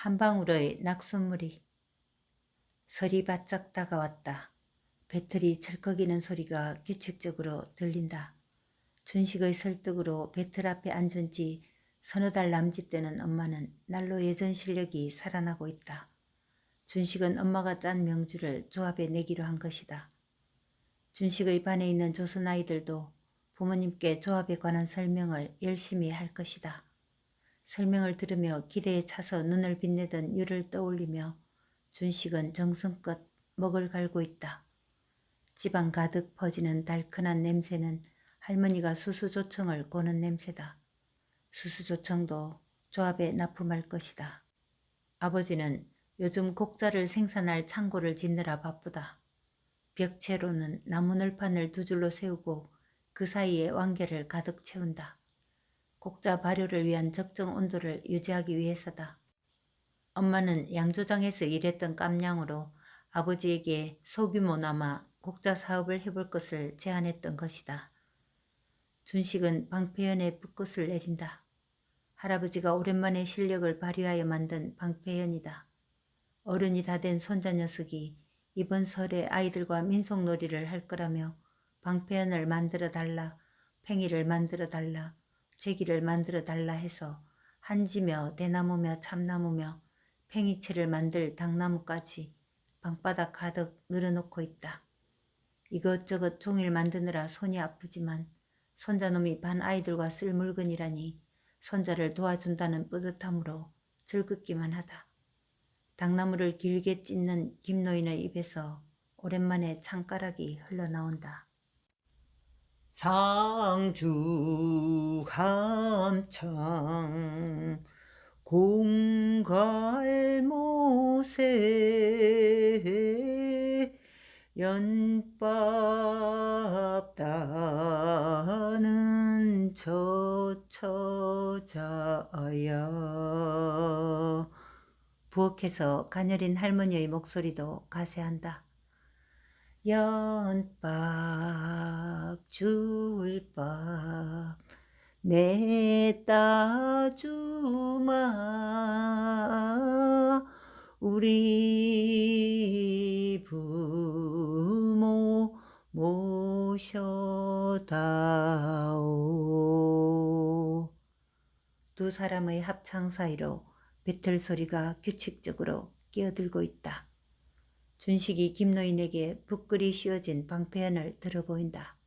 한 방울의 낙숫물이 설이 바짝 다가왔다. 배틀이 철컥이는 소리가 규칙적으로 들린다. 준식의 설득으로 배틀 앞에 앉은 지 서너 달 남짓되는 엄마는 날로 예전 실력이 살아나고 있다. 준식은 엄마가 짠 명주를 조합해 내기로 한 것이다. 준식의 반에 있는 조선 아이들도 부모님께 조합에 관한 설명을 열심히 할 것이다. 설명을 들으며 기대에 차서 눈을 빛내던 유를 떠올리며 준식은 정성껏 먹을 갈고 있다. 집안 가득 퍼지는 달큰한 냄새는 할머니가 수수조청을 고는 냄새다. 수수조청도 조합에 납품할 것이다. 아버지는 요즘 곡자를 생산할 창고를 짓느라 바쁘다. 벽체로는 나무 널판을 두 줄로 세우고 그 사이에 왕개를 가득 채운다. 곡자 발효를 위한 적정 온도를 유지하기 위해서다. 엄마는 양조장에서 일했던 깜냥으로 아버지에게 소규모나마 곡자 사업을 해볼 것을 제안했던 것이다. 준식은 방패연에 붓끝을 내린다. 할아버지가 오랜만에 실력을 발휘하여 만든 방패연이다. 어른이 다 된 손자 녀석이 이번 설에 아이들과 민속놀이를 할 거라며 방패연을 만들어 달라, 팽이를 만들어 달라, 제기를 만들어 달라 해서 한지며 대나무며 참나무며 팽이채를 만들 당나무까지 방바닥 가득 늘어놓고 있다. 이것저것 종일 만드느라 손이 아프지만 손자놈이 반 아이들과 쓸 물건이라니 손자를 도와준다는 뿌듯함으로 즐겁기만 하다. 당나무를 길게 찢는 김노인의 입에서 오랜만에 창가락이 흘러나온다. 상주 함창 공갈못에 연밥 따는 저처자야. 부엌에서 가녀린 할머니의 목소리도 가세한다. 연밥 줄밥 내따 주마 우리 부모 모셔다오. 두 사람의 합창 사이로 배틀 소리가 규칙적으로 끼어들고 있다. 준식이 김노인에게 붓글이 씌워진 방패연을 들어 보인다.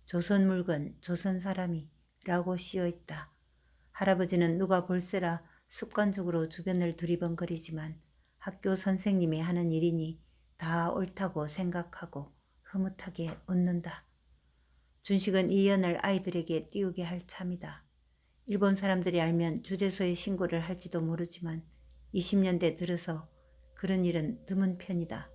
조선 물건, 조선 사람이 라고 씌어있다. 할아버지는 누가 볼세라 습관적으로 주변을 두리번거리지만 학교 선생님이 하는 일이니 다 옳다고 생각하고 흐뭇하게 웃는다. 준식은 이 연을 아이들에게 띄우게 할 참이다. 일본 사람들이 알면 주재소에 신고를 할지도 모르지만 20년대 들어서 그런 일은 드문 편이다.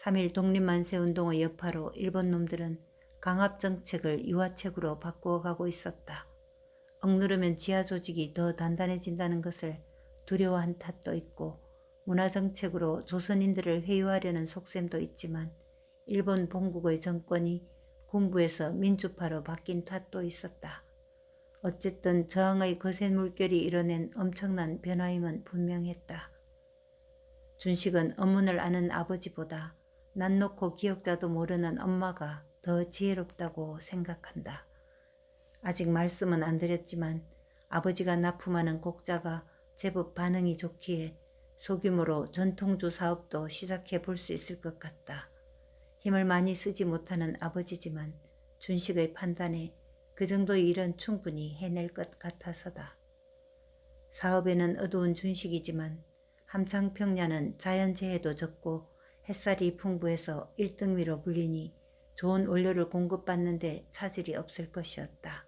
3.1 독립만세운동의 여파로 일본 놈들은 강압정책을 유화책으로 바꾸어 가고 있었다. 억누르면 지하조직이 더 단단해진다는 것을 두려워한 탓도 있고 문화정책으로 조선인들을 회유하려는 속셈도 있지만 일본 본국의 정권이 군부에서 민주파로 바뀐 탓도 있었다. 어쨌든 저항의 거센 물결이 이뤄낸 엄청난 변화임은 분명했다. 준식은 어문을 아는 아버지보다 난 놓고 기억자도 모르는 엄마가 더 지혜롭다고 생각한다. 아직 말씀은 안 드렸지만 아버지가 납품하는 곡자가 제법 반응이 좋기에 소규모로 전통주 사업도 시작해 볼 수 있을 것 같다. 힘을 많이 쓰지 못하는 아버지지만 준식의 판단에 그 정도의 일은 충분히 해낼 것 같아서다. 사업에는 어두운 준식이지만 함창평야는 자연재해도 적고 햇살이 풍부해서 1등미로 불리니 좋은 원료를 공급받는 데 차질이 없을 것이었다.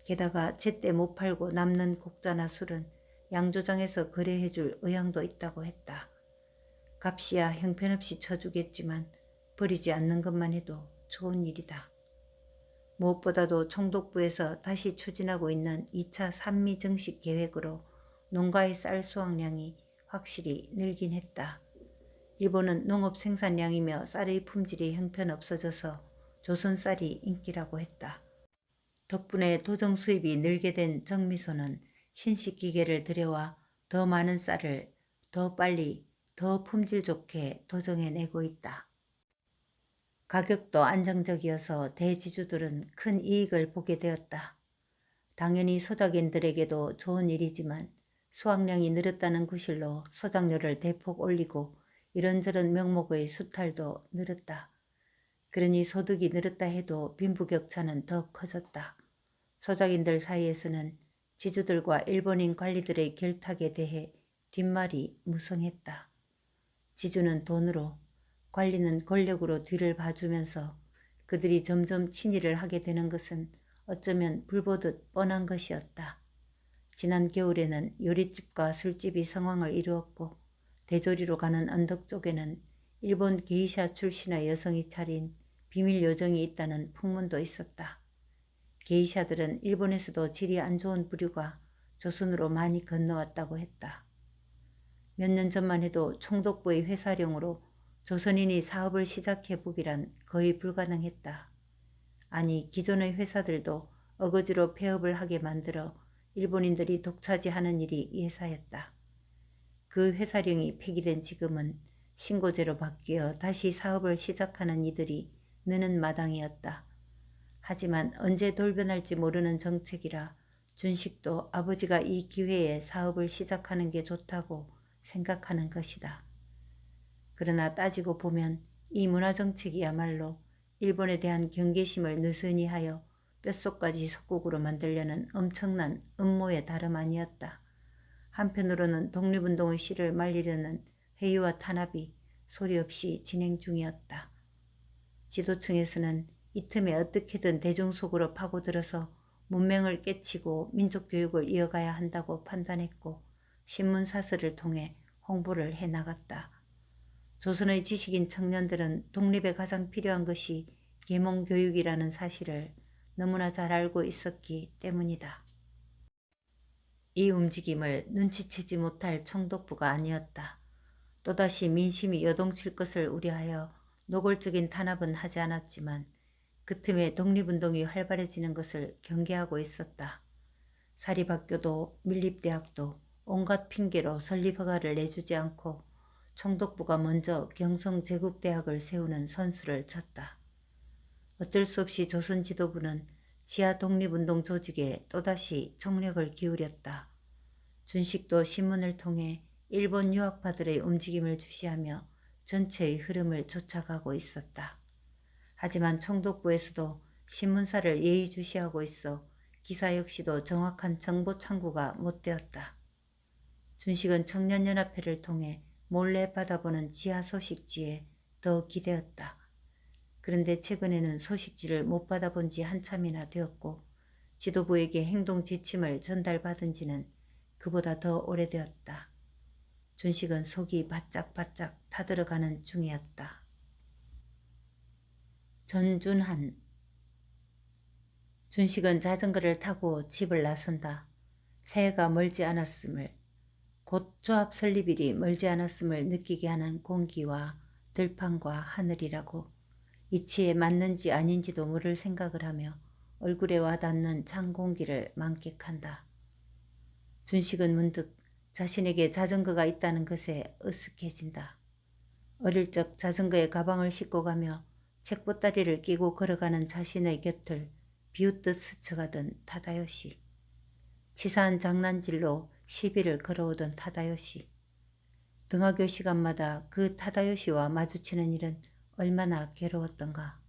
게다가 제때 못 팔고 남는 곡자나 술은 양조장에서 거래해줄 의향도 있다고 했다. 값이야 형편없이 쳐주겠지만 버리지 않는 것만 해도 좋은 일이다. 무엇보다도 총독부에서 다시 추진하고 있는 2차 산미 정식 계획으로 농가의 쌀 수확량이 확실히 늘긴 했다. 일본은 농업 생산량이며 쌀의 품질이 형편없어져서 조선 쌀이 인기라고 했다. 덕분에 도정 수입이 늘게 된 정미소는 신식기계를 들여와 더 많은 쌀을 더 빨리 더 품질 좋게 도정해내고 있다. 가격도 안정적이어서 대지주들은 큰 이익을 보게 되었다. 당연히 소작인들에게도 좋은 일이지만 수확량이 늘었다는 구실로 소작료를 대폭 올리고 이런저런 명목의 수탈도 늘었다. 그러니 소득이 늘었다 해도 빈부격차는 더 커졌다. 소작인들 사이에서는 지주들과 일본인 관리들의 결탁에 대해 뒷말이 무성했다. 지주는 돈으로, 관리는 권력으로 뒤를 봐주면서 그들이 점점 친일을 하게 되는 것은 어쩌면 불보듯 뻔한 것이었다. 지난 겨울에는 요리집과 술집이 성황을 이루었고 대조리로 가는 언덕 쪽에는 일본 게이샤 출신의 여성이 차린 비밀 요정이 있다는 풍문도 있었다. 게이샤들은 일본에서도 질이 안 좋은 부류가 조선으로 많이 건너왔다고 했다. 몇 년 전만 해도 총독부의 회사령으로 조선인이 사업을 시작해보기란 거의 불가능했다. 아니 기존의 회사들도 어거지로 폐업을 하게 만들어 일본인들이 독차지하는 일이 예사였다. 그 회사령이 폐기된 지금은 신고제로 바뀌어 다시 사업을 시작하는 이들이 느는 마당이었다. 하지만 언제 돌변할지 모르는 정책이라 준식도 아버지가 이 기회에 사업을 시작하는 게 좋다고 생각하는 것이다. 그러나 따지고 보면 이 문화정책이야말로 일본에 대한 경계심을 느슨히 하여 뼛속까지 속국으로 만들려는 엄청난 음모의 다름 아니었다. 한편으로는 독립운동의 씨를 말리려는 회유와 탄압이 소리 없이 진행 중이었다. 지도층에서는 이 틈에 어떻게든 대중 속으로 파고들어서 문맹을 깨치고 민족교육을 이어가야 한다고 판단했고 신문사설을 통해 홍보를 해나갔다. 조선의 지식인 청년들은 독립에 가장 필요한 것이 계몽교육이라는 사실을 너무나 잘 알고 있었기 때문이다. 이 움직임을 눈치채지 못할 총독부가 아니었다. 또다시 민심이 요동칠 것을 우려하여 노골적인 탄압은 하지 않았지만 그 틈에 독립운동이 활발해지는 것을 경계하고 있었다. 사립학교도 밀립대학도 온갖 핑계로 설립허가를 내주지 않고 총독부가 먼저 경성제국대학을 세우는 선수를 쳤다. 어쩔 수 없이 조선 지도부는 지하 독립운동 조직에 또다시 총력을 기울였다. 준식도 신문을 통해 일본 유학파들의 움직임을 주시하며 전체의 흐름을 쫓아가고 있었다. 하지만 총독부에서도 신문사를 예의주시하고 있어 기사 역시도 정확한 정보 창구가 못 되었다. 준식은 청년연합회를 통해 몰래 받아보는 지하 소식지에 더 기대었다. 그런데 최근에는 소식지를 못 받아본 지 한참이나 되었고 지도부에게 행동 지침을 전달받은 지는 그보다 더 오래되었다. 준식은 속이 바짝바짝 타들어가는 중이었다. 전준한. 준식은 자전거를 타고 집을 나선다. 새해가 멀지 않았음을, 곧 조합 설립일이 멀지 않았음을 느끼게 하는 공기와 들판과 하늘이라고 이치에 맞는지 아닌지도 모를 생각을 하며 얼굴에 와닿는 찬 공기를 만끽한다. 준식은 문득 자신에게 자전거가 있다는 것에 으쓱해진다. 어릴 적 자전거에 가방을 싣고 가며 책보따리를 끼고 걸어가는 자신의 곁을 비웃듯 스쳐가던 타다요시. 치사한 장난질로 시비를 걸어오던 타다요시. 등하교 시간마다 그 타다요시와 마주치는 일은 얼마나 괴로웠던가.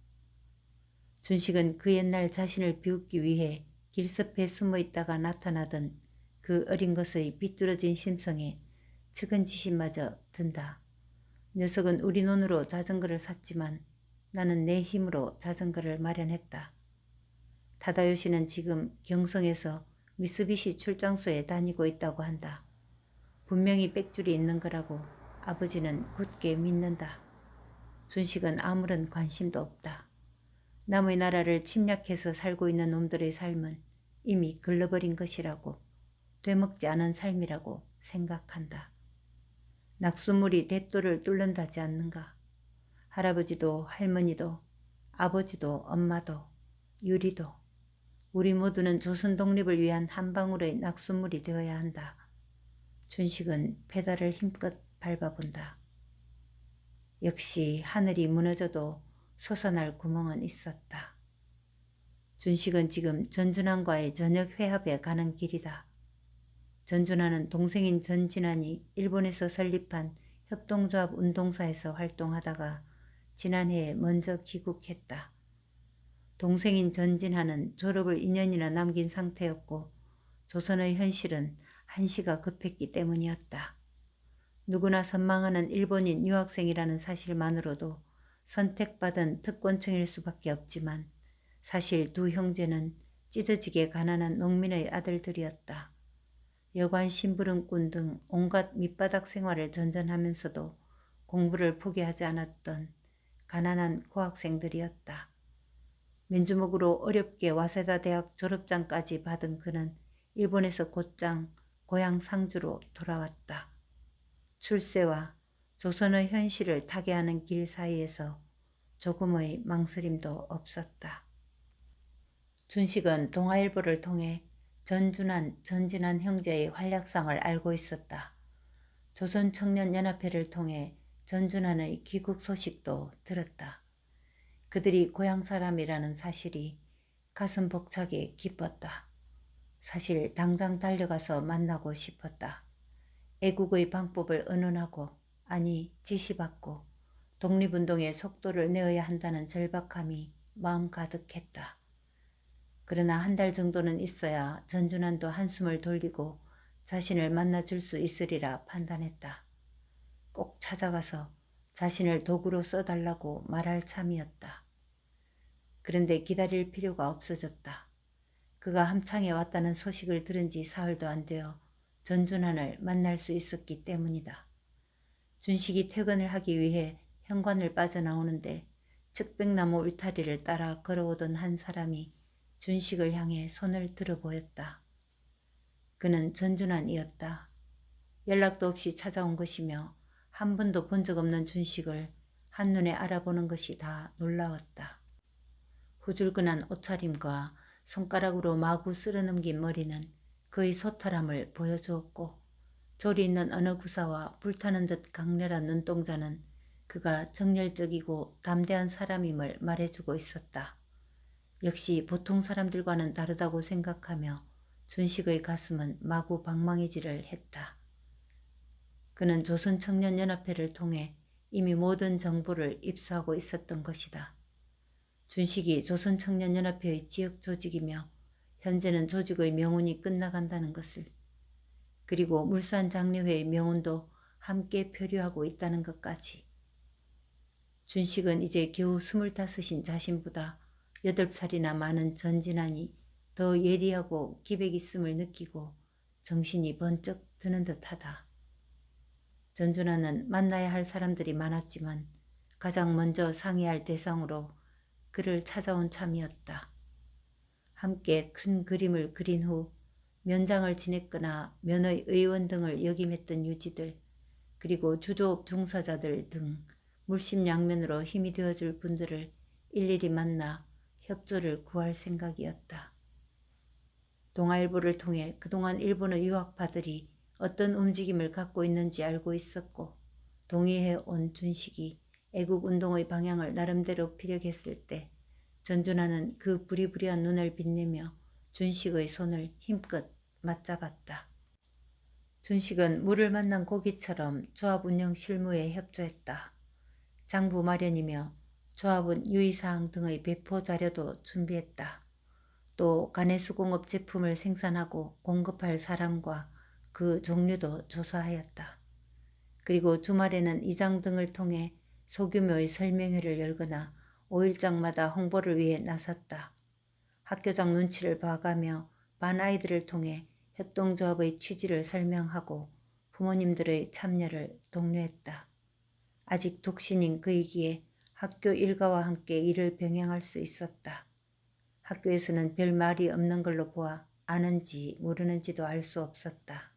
준식은 그 옛날 자신을 비웃기 위해 길섭에 숨어 있다가 나타나던 그 어린 것의 비뚤어진 심성에 측은지심마저 든다. 녀석은 우리 돈으로 자전거를 샀지만 나는 내 힘으로 자전거를 마련했다. 타다요시는 지금 경성에서 미쓰비시 출장소에 다니고 있다고 한다. 분명히 빽줄이 있는 거라고 아버지는 굳게 믿는다. 준식은 아무런 관심도 없다. 남의 나라를 침략해서 살고 있는 놈들의 삶은 이미 글러버린 것이라고, 되먹지 않은 삶이라고 생각한다. 낙수물이 대도를 뚫는다지 않는가. 할아버지도 할머니도 아버지도 엄마도 유리도 우리 모두는 조선 독립을 위한 한 방울의 낙수물이 되어야 한다. 준식은 페달을 힘껏 밟아본다. 역시 하늘이 무너져도 솟아날 구멍은 있었다. 준식은 지금 전준환과의 저녁 회합에 가는 길이다. 전준환은 동생인 전진환이 일본에서 설립한 협동조합 운동사에서 활동하다가 지난해에 먼저 귀국했다. 동생인 전진환은 졸업을 2년이나 남긴 상태였고 조선의 현실은 한시가 급했기 때문이었다. 누구나 선망하는 일본인 유학생이라는 사실만으로도 선택받은 특권층일 수밖에 없지만 사실 두 형제는 찢어지게 가난한 농민의 아들들이었다. 여관 심부름꾼 등 온갖 밑바닥 생활을 전전하면서도 공부를 포기하지 않았던 가난한 고학생들이었다. 맨주먹으로 어렵게 와세다 대학 졸업장까지 받은 그는 일본에서 곧장 고향 상주로 돌아왔다. 출세와 조선의 현실을 타개하는 길 사이에서 조금의 망설임도 없었다. 준식은 동아일보를 통해 전준환, 전진환 형제의 활약상을 알고 있었다. 조선청년연합회를 통해 전준환의 귀국 소식도 들었다. 그들이 고향 사람이라는 사실이 가슴 벅차게 기뻤다. 사실 당장 달려가서 만나고 싶었다. 애국의 방법을 의논하고 아니 지시받고 독립운동의 속도를 내어야 한다는 절박함이 마음 가득했다. 그러나 한 달 정도는 있어야 전준환도 한숨을 돌리고 자신을 만나줄 수 있으리라 판단했다. 꼭 찾아가서 자신을 도구로 써달라고 말할 참이었다. 그런데 기다릴 필요가 없어졌다. 그가 함창에 왔다는 소식을 들은 지 사흘도 안 되어 전준환을 만날 수 있었기 때문이다. 준식이 퇴근을 하기 위해 현관을 빠져나오는데 측백나무 울타리를 따라 걸어오던 한 사람이 준식을 향해 손을 들어 보였다. 그는 전준환이었다. 연락도 없이 찾아온 것이며 한 번도 본 적 없는 준식을 한눈에 알아보는 것이 다 놀라웠다. 후줄근한 옷차림과 손가락으로 마구 쓸어넘긴 머리는 그의 소탈함을 보여주었고 졸이 있는 어느 구사와 불타는 듯 강렬한 눈동자는 그가 정열적이고 담대한 사람임을 말해주고 있었다. 역시 보통 사람들과는 다르다고 생각하며 준식의 가슴은 마구 방망이질을 했다. 그는 조선청년연합회를 통해 이미 모든 정보를 입수하고 있었던 것이다. 준식이 조선청년연합회의 지역 조직이며 현재는 조직의 명운이 끝나간다는 것을, 그리고 물산장려회의 명운도 함께 표류하고 있다는 것까지. 준식은 이제 겨우 25인 자신보다 8살이나 많은 전진환이 더 예리하고 기백 있음을 느끼고 정신이 번쩍 드는 듯하다. 전준환은 만나야 할 사람들이 많았지만 가장 먼저 상의할 대상으로 그를 찾아온 참이었다. 함께 큰 그림을 그린 후 면장을 지냈거나 면의 의원 등을 역임했던 유지들, 그리고 주조업 종사자들 등 물심양면으로 힘이 되어줄 분들을 일일이 만나 협조를 구할 생각이었다. 동아일보를 통해 그동안 일본의 유학파들이 어떤 움직임을 갖고 있는지 알고 있었고 동의해 온 준식이 애국운동의 방향을 나름대로 피력했을 때 전준환은 그 부리부리한 눈을 빛내며 준식의 손을 힘껏 맞잡았다. 준식은 물을 만난 고기처럼 조합 운영 실무에 협조했다. 장부 마련이며 조합은 유의사항 등의 배포 자료도 준비했다. 또 가내수공업 제품을 생산하고 공급할 사람과 그 종류도 조사하였다. 그리고 주말에는 이장 등을 통해 소규모의 설명회를 열거나 5일장마다 홍보를 위해 나섰다. 학교장 눈치를 봐가며 반 아이들을 통해 협동조합의 취지를 설명하고 부모님들의 참여를 독려했다. 아직 독신인 그이기에 학교 일과와 함께 일을 병행할 수 있었다. 학교에서는 별 말이 없는 걸로 보아 아는지 모르는지도 알 수 없었다.